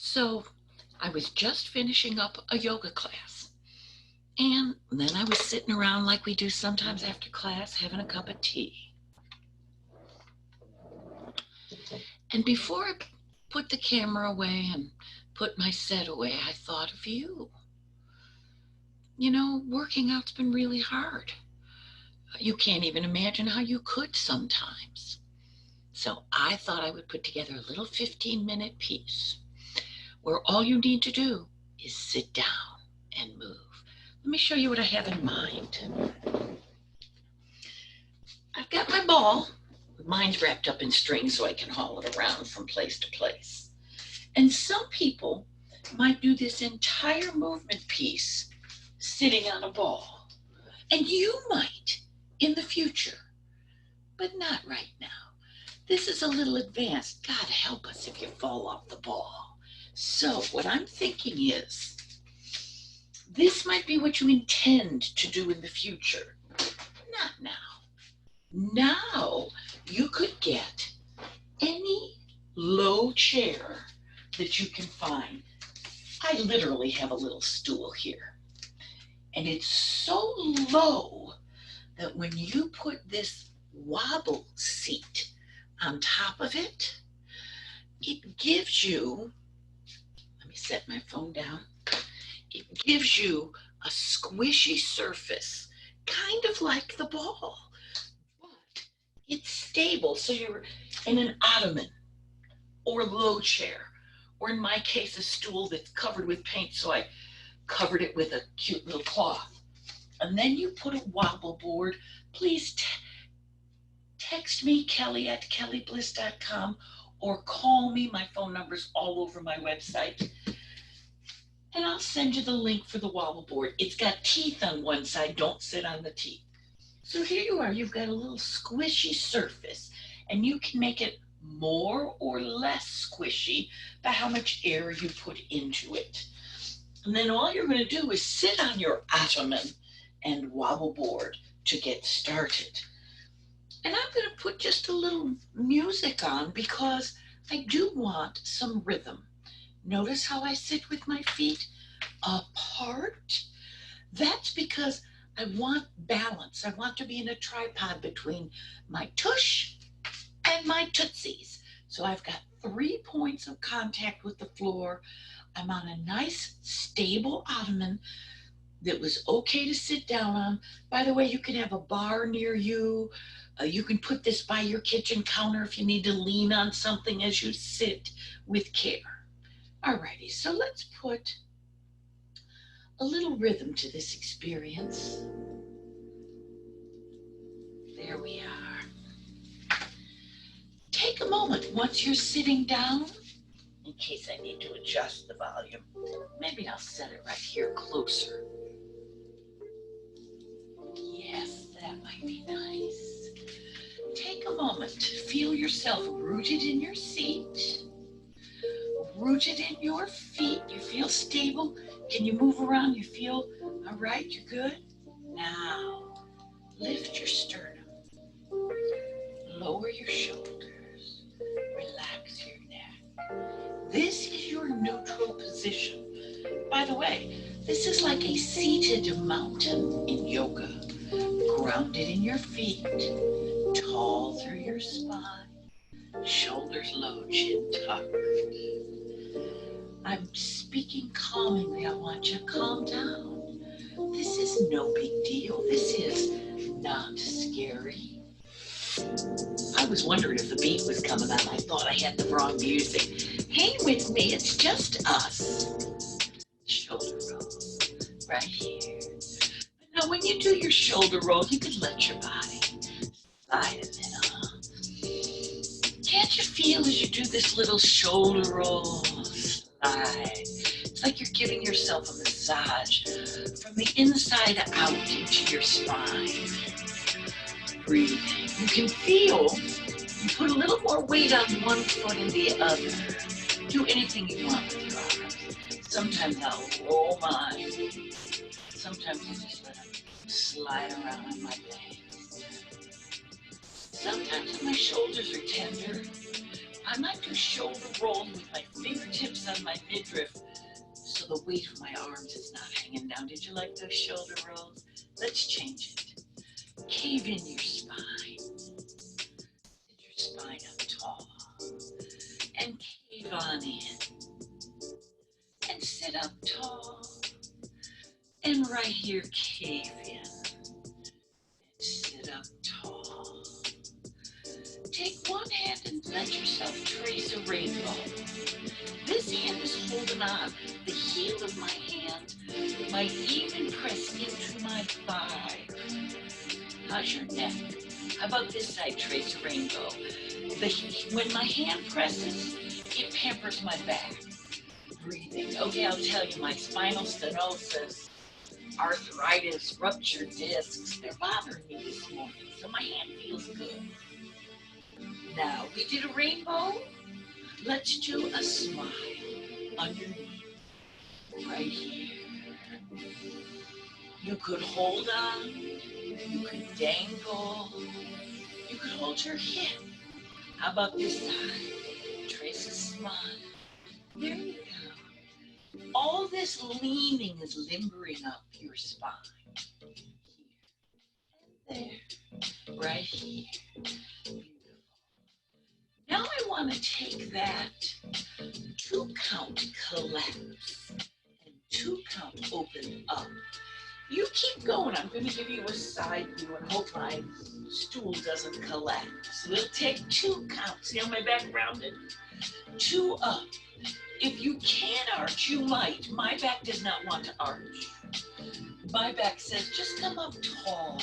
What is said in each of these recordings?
So I was just finishing up a yoga class. And then I was sitting around like we do sometimes after class, having a cup of tea. And before I put the camera away and put my set away, I thought of you. You know, working out's been really hard. You can't even imagine how you could sometimes. So I thought I would put together a little 15-minute piece where all you need to do is sit down and move. Let me show you what I have in mind. I've got my ball. Mine's wrapped up in string so I can haul it around from place to place. And some people might do this entire movement piece sitting on a ball. And you might in the future, but not right now. This is a little advanced. God help us if you fall off the ball. So what I'm thinking is, this might be what you intend to do in the future. Not now. Now you could get any low chair that you can find. I literally have a little stool here. And it's so low that when you put this wobble seat on top of it, it gives you, let me set my phone down, it gives you a squishy surface, kind of like the ball, but it's stable. So you're in an ottoman or low chair, or in my case, a stool that's covered with paint, so I covered it with a cute little cloth. And then you put a wobble board. Please text me, Kelly at kellybliss.com, or call me. My phone number's all over my website. And I'll send you the link for the wobble board. It's got teeth on one side. Don't sit on the teeth. So here you are. You've got a little squishy surface, and you can make it more or less squishy by how much air you put into it. And then all you're going to do is sit on your ottoman and wobble board to get started. And I'm going to put just a little music on because I do want some rhythm. Notice how I sit with my feet apart? That's because I want balance. I want to be in a tripod between my tush and my tootsies. So I've got 3 points of contact with the floor. I'm on a nice, stable ottoman that was okay to sit down on. By the way, you can have a bar near you. You can put this by your kitchen counter if you need to lean on something as you sit with care. Alrighty, so let's put a little rhythm to this experience. There we are. Take a moment once you're sitting down, in case I need to adjust the volume. Maybe I'll set it right here closer. Yes, that might be nice. Take a moment to feel yourself rooted in your seat, rooted in your feet. You feel stable. Can you move around? You feel all right? You're good? Now, lift your sternum. Lower your shoulders. Relax your neck. This is your neutral position. By the way, this is like a seated mountain in yoga. Grounded in your feet, tall through your spine, shoulders low, chin tucked. I'm speaking calmingly. I want you to calm down. This is no big deal. This is not scary. I was wondering if the beat was coming on. I thought I had the wrong music. Hang with me. It's just us. Shoulder roll right here. But now when you do your shoulder roll, you can let your body slide a bit on. Can't you feel as you do this little shoulder roll, slide? It's like you're giving yourself a massage from the inside out into your spine. Breathing. You can feel you put a little more weight on one foot and the other. Do anything you want with your arms. Sometimes I'll roll mine. Sometimes I just let them slide around on my legs. Sometimes when my shoulders are tender, I might do shoulder rolls with my fingertips on my midriff so the weight of my arms is not hanging down. Did you like those shoulder rolls? Let's change it. Cave in your spine. Sit your spine up tall. And cave on in. And sit up tall. And right here, cave in. And sit up tall. Take one hand and let yourself trace a rainbow. This hand is holding on. The heel of my hand might even press into my thigh. How's your neck? How about this side, trace a rainbow? When my hand presses, it pampers my back. Breathing. Okay, I'll tell you, my spinal stenosis, arthritis, ruptured discs, they're bothering me this morning, so my hand feels good. Now, we did a rainbow. Let's do a smile underneath, right here. You could hold on, you could dangle, you could hold your hip. How about this side? Trace a smile. There you go. All this leaning is limbering up your spine. Here and there, right here. Beautiful. Now I want to take that 2-count collapse and 2-count open up. You keep going. I'm going to give you a side view and hope my stool doesn't collapse. We'll take 2 counts. See how my back rounded? 2 up. If you can arch, you might. My back does not want to arch. My back says just come up tall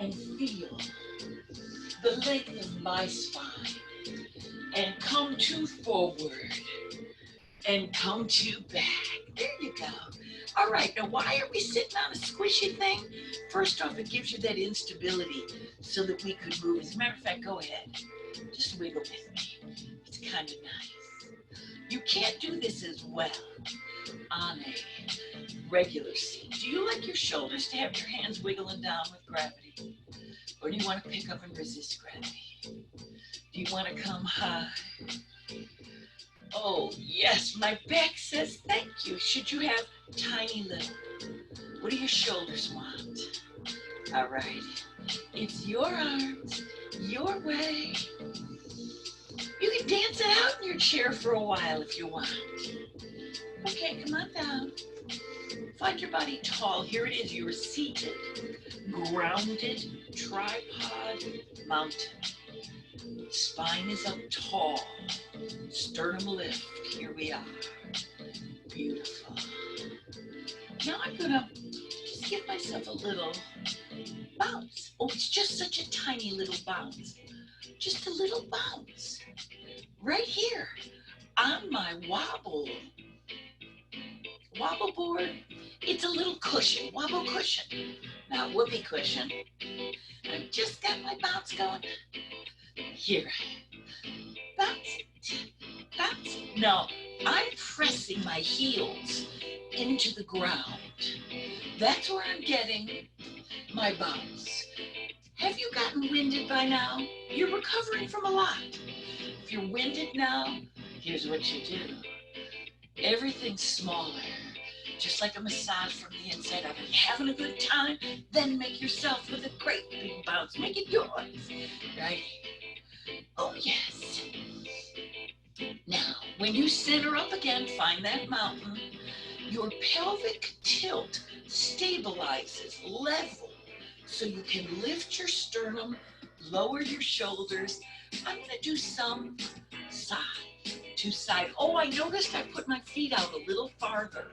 and feel the length of my spine. And come 2 forward. And come 2 back. There you go. All right, now why are we sitting on a squishy thing? First off, it gives you that instability so that we could move. As a matter of fact, go ahead. Just wiggle with me. It's kind of nice. You can't do this as well on a regular seat. Do you like your shoulders to have your hands wiggling down with gravity? Or do you want to pick up and resist gravity? Do you want to come high? Oh, yes, my back says thank you. Should you have tiny little? What do your shoulders want? All right. It's your arms, your way. You can dance it out in your chair for a while if you want. Okay, come on down. Find your body tall. Here it is. You are seated, grounded, tripod, mountain. Spine is up tall. Sternum lift. Here we are. Beautiful. Now I'm going to just give myself a little bounce. Oh, it's just such a tiny little bounce. Just a little bounce. Right here on my wobble board. It's a little cushion, wobble cushion. Now, whoopee cushion. I've just got my bounce going. Here. Bounce. Bounce. No, I'm pressing my heels into the ground. That's where I'm getting my bounce. Have you gotten winded by now? You're recovering from a lot. If you're winded now, here's what you do. Everything's smaller, just like a massage from the inside out. Are you having a good time? Then make yourself with a great big bounce. Make it yours. Right? Oh, yes. Now, when you center up again, find that mountain. Your pelvic tilt stabilizes, level, so you can lift your sternum, lower your shoulders. I'm going to do some side to side. Oh, I noticed I put my feet out a little farther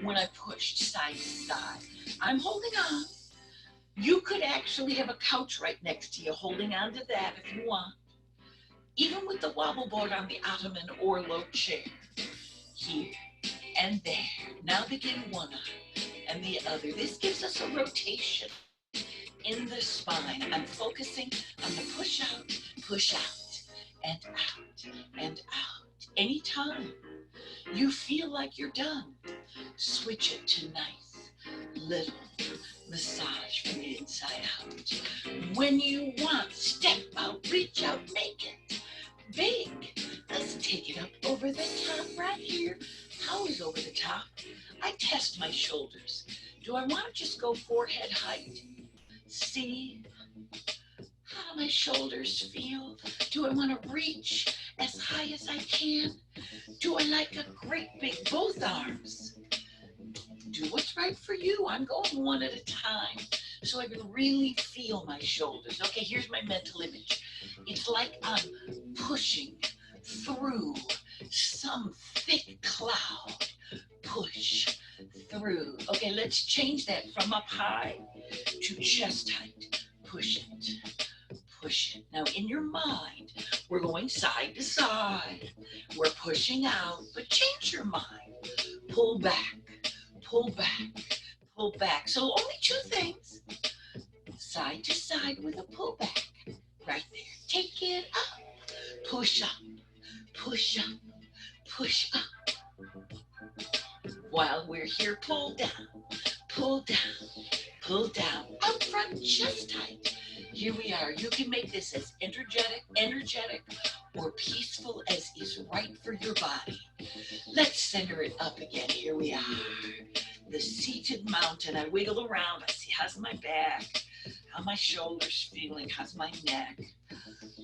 when I pushed side to side. I'm holding on. You could actually have a couch right next to you, holding on to that if you want. Even with the wobble board on the ottoman or low chair. Here and there. Now begin one arm and the other. This gives us a rotation in the spine. I'm focusing on the push out, and out, and out. Anytime you feel like you're done, switch it to nice little massage from the inside out. When you want, step out, reach out, make it big. Let's take it up over the top right here. How is over the top? I test my shoulders. Do I want to just go forehead height? See? How do my shoulders feel? Do I want to reach as high as I can? Do I like a great big both arms? Do what's right for you. I'm going one at a time so I can really feel my shoulders. Okay, here's my mental image. It's like I'm pushing through some thick cloud. Push through. Okay, let's change that from up high to chest height. Push it. Push it. Now in your mind, we're going side to side. We're pushing out, but change your mind. Pull back, pull back, pull back. So only two things. Side to side with a pull back. Right there. Take it up. Push up, push up, push up. While we're here, pull down, pull down, pull down. Out front, chest height. Here we are. You can make this as energetic, or peaceful as is right for your body. Let's center it up again. Here we are. The seated mountain. I wiggle around. I see how's my back, how my shoulders feeling, how's my neck.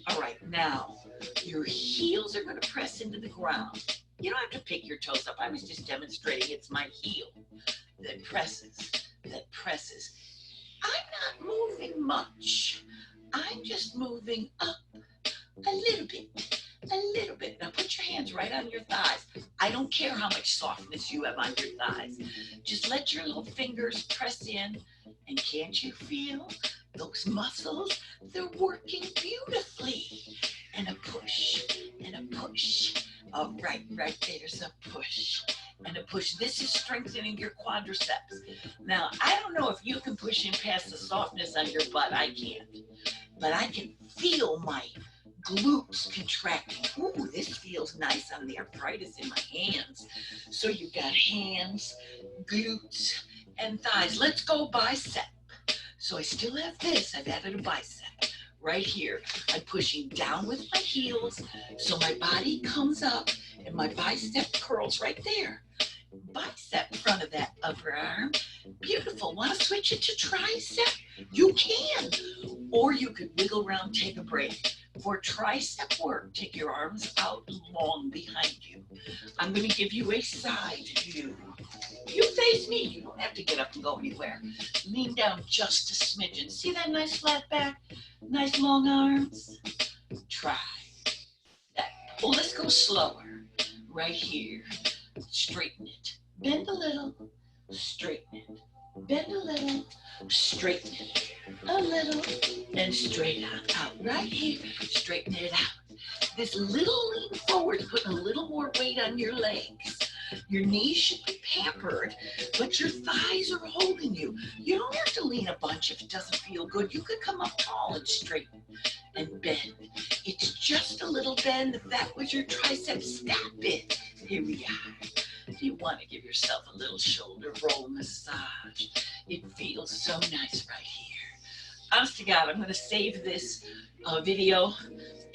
All right, now your heels are going to press into the ground. You don't have to pick your toes up. I was just demonstrating it's my heel that presses, that presses. I'm not moving much. I'm just moving up a little bit, a little bit. Now put your hands right on your thighs. I don't care how much softness you have on your thighs. Just let your little fingers press in. And can't you feel those muscles? They're working beautifully. And a push, and a push. Oh, right there's a push and a push. This is strengthening your quadriceps. Now, I don't know if you can push in past the softness on your butt. I can't. But I can feel my glutes contracting. Ooh, this feels nice on the arthritis in my hands. So you've got hands, glutes, and thighs. Let's go bicep. So I still have this. I've added a bicep. Right here, I'm pushing down with my heels so my body comes up and my bicep curls right there. Bicep front of that upper arm. Beautiful. Want to switch it to tricep? You can. Or you could wiggle around, take a break. For tricep work, take your arms out long behind you. I'm going to give you a side view. You face me. You don't have to get up and go anywhere. Lean down just a smidgen. See that nice flat back? Nice long arms. Try that. Well, let's go slower. Right here. Straighten it. Bend a little. Straighten it. Bend a little. Straighten it. A little. And straight out. Right here. Straighten it out. This little lean forward, putting a little more weight on your legs. Your knees should be pampered, but your thighs are holding you. You don't have to lean a bunch if it doesn't feel good. You could come up tall and straighten and bend. It's just a little bend. If that was your tricep, snap it. Here we are. If you want to give yourself a little shoulder roll massage, it feels so nice right here. Honest to God, I'm going to save this video.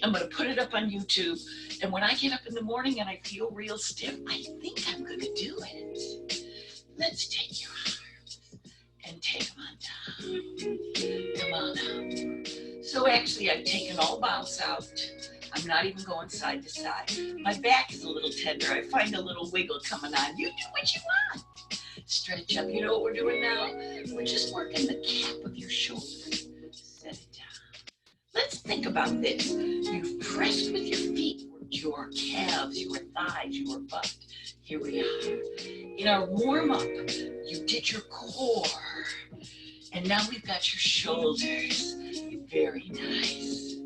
I'm going to put it up on YouTube. And when I get up in the morning and I feel real stiff, I think I'm going to do it. Let's take your arms and take them on down. Come on out. So actually, I've taken all bounce out. I'm not even going side to side. My back is a little tender. I find a little wiggle coming on. You do what you want. Stretch up. You know what we're doing now? We're just working the cap of your shoulder. Set it down. Let's think about this. You've pressed with your feet, your calves, your thighs, your butt. Here we are. In our warm-up, you did your core. And now we've got your shoulders. Very nice.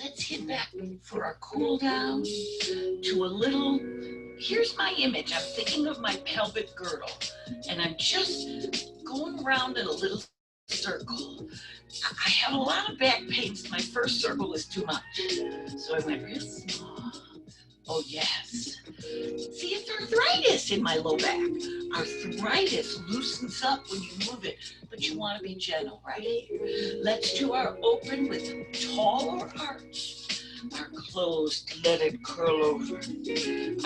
Let's hit back for our cool down to a little, here's my image. I'm thinking of my pelvic girdle. And I'm just going around in a little circle. I have a lot of back pains. My first circle was too much. So I went real small. Oh, yes. See, it's arthritis in my low back. Arthritis loosens up when you move it, but you want to be gentle right here. Let's do our open with taller arch. Our closed, let it curl over.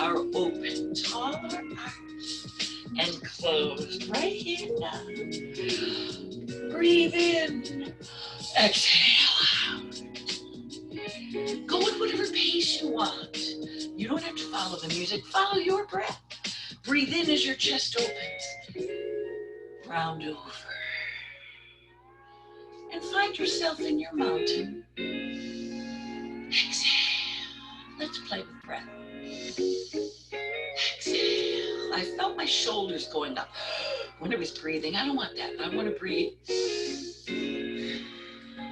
Our open, taller arms and closed right here now. Breathe in, exhale out. Go at whatever pace you want. You don't have to follow the music, follow your breath. Breathe in as your chest opens. Round over. And find yourself in your mountain. Exhale. Let's play with breath. Exhale. I felt my shoulders going up when I was breathing. I don't want that. I want to breathe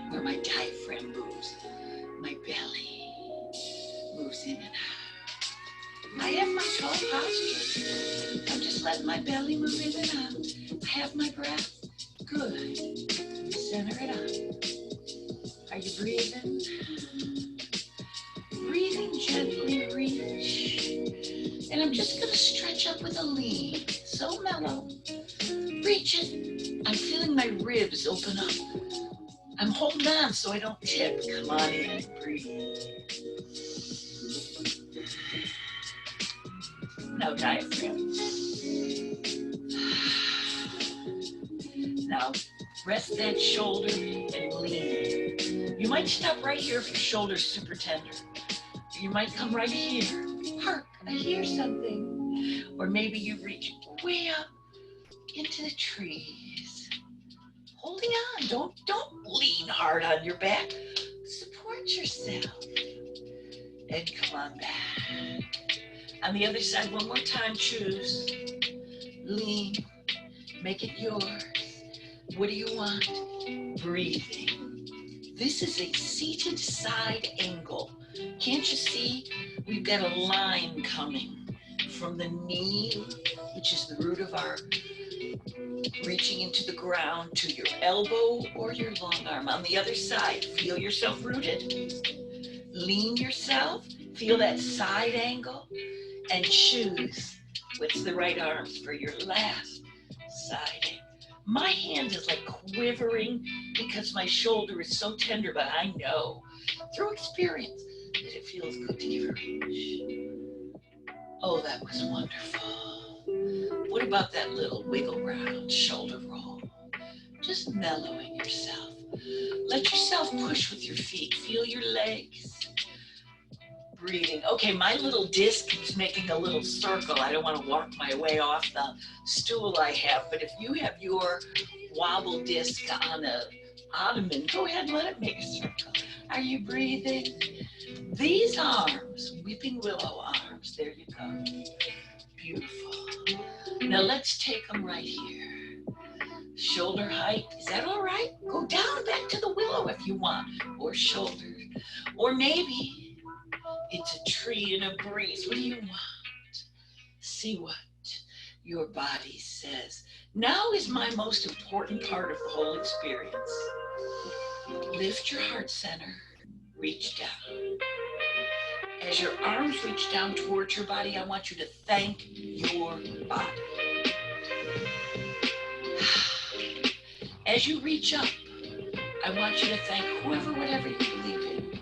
where my diaphragm moves. My belly moves in and out. I have my tall posture. I'm just letting my belly move in and out. I have my breath. Good. Center it up. Are you breathing? Breathing gently, reach. And I'm just going to stretch up with a lean. So mellow. Reach it. I'm feeling my ribs open up. I'm holding on so I don't tip. Come on in. Breathe. Now diaphragm. Now rest that shoulder and lean. You might stop right here if your shoulder's super tender. You might come right here. Hark, I hear something. Or maybe you reach way up into the trees. Holding on. Don't lean hard on your back. Support yourself. And come on back. On the other side, one more time, choose. Lean. Make it yours. What do you want? Breathing. This is a seated side angle. Can't you see? We've got a line coming from the knee, which is the root of our reaching into the ground, to your elbow or your long arm. On the other side, feel yourself rooted. Lean yourself. Feel that side angle. And choose what's the right arms for your last side angle. My hand is like quivering because my shoulder is so tender, but I know through experience that it feels good to give a reach. Oh, that was wonderful. What about that little wiggle round shoulder roll? Just mellowing yourself. Let yourself push with your feet. Feel your legs. Breathing. Okay, my little disc is making a little circle. I don't want to walk my way off the stool I have, but if you have your wobble disc on a ottoman, go ahead and let it make a circle. Are you breathing? These arms, weeping willow arms, there you go. Beautiful. Now let's take them right here. Shoulder height, is that all right? Go down back to the willow if you want, or shoulder, or maybe it's a tree and a breeze. What do you want? See what your body says. Now is my most important part of the whole experience. Lift your heart center. Reach down. As your arms reach down towards your body, I want you to thank your body. As you reach up, I want you to thank whoever, whatever you believe in.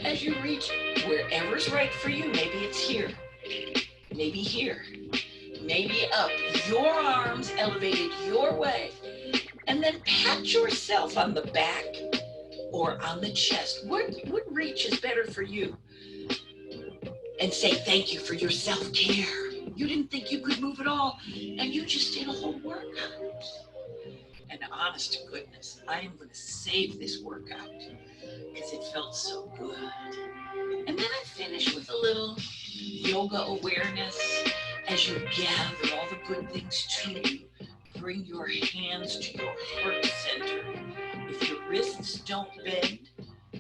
As you reach wherever's right for you, maybe it's here, maybe here, maybe up, your arms elevated your way, and then pat yourself on the back or on the chest. What reach is better for you? And say thank you for your self-care. You didn't think you could move at all, and you just did a whole workout. And honest to goodness, I am going to save this workout because it felt so good. And then I finish with a little yoga awareness as you gather all the good things to you. Bring your hands to your heart center. If your wrists don't bend,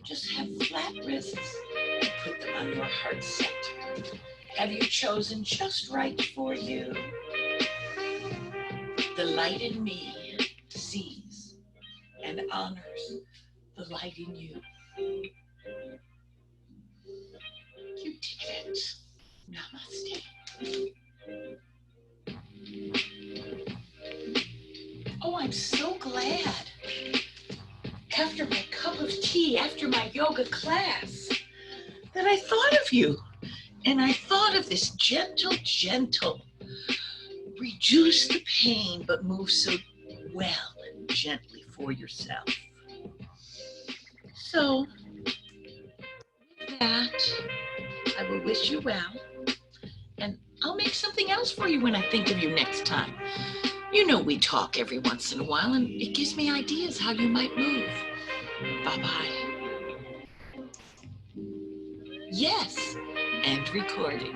just have flat wrists and put them on your heart center. Have you chosen just right for you? The light in me sees and honors the light in you. You did it. Namaste. Oh, I'm so glad. After my cup of tea, after my yoga, yoga class that I thought of you. And I thought of this gentle, reduce the pain, but move so well and gently for yourself. So, with that, I will wish you well, and I'll make something else for you when I think of you next time. You know we talk every once in a while, and it gives me ideas how you might move. Bye-bye. Yes, and recording.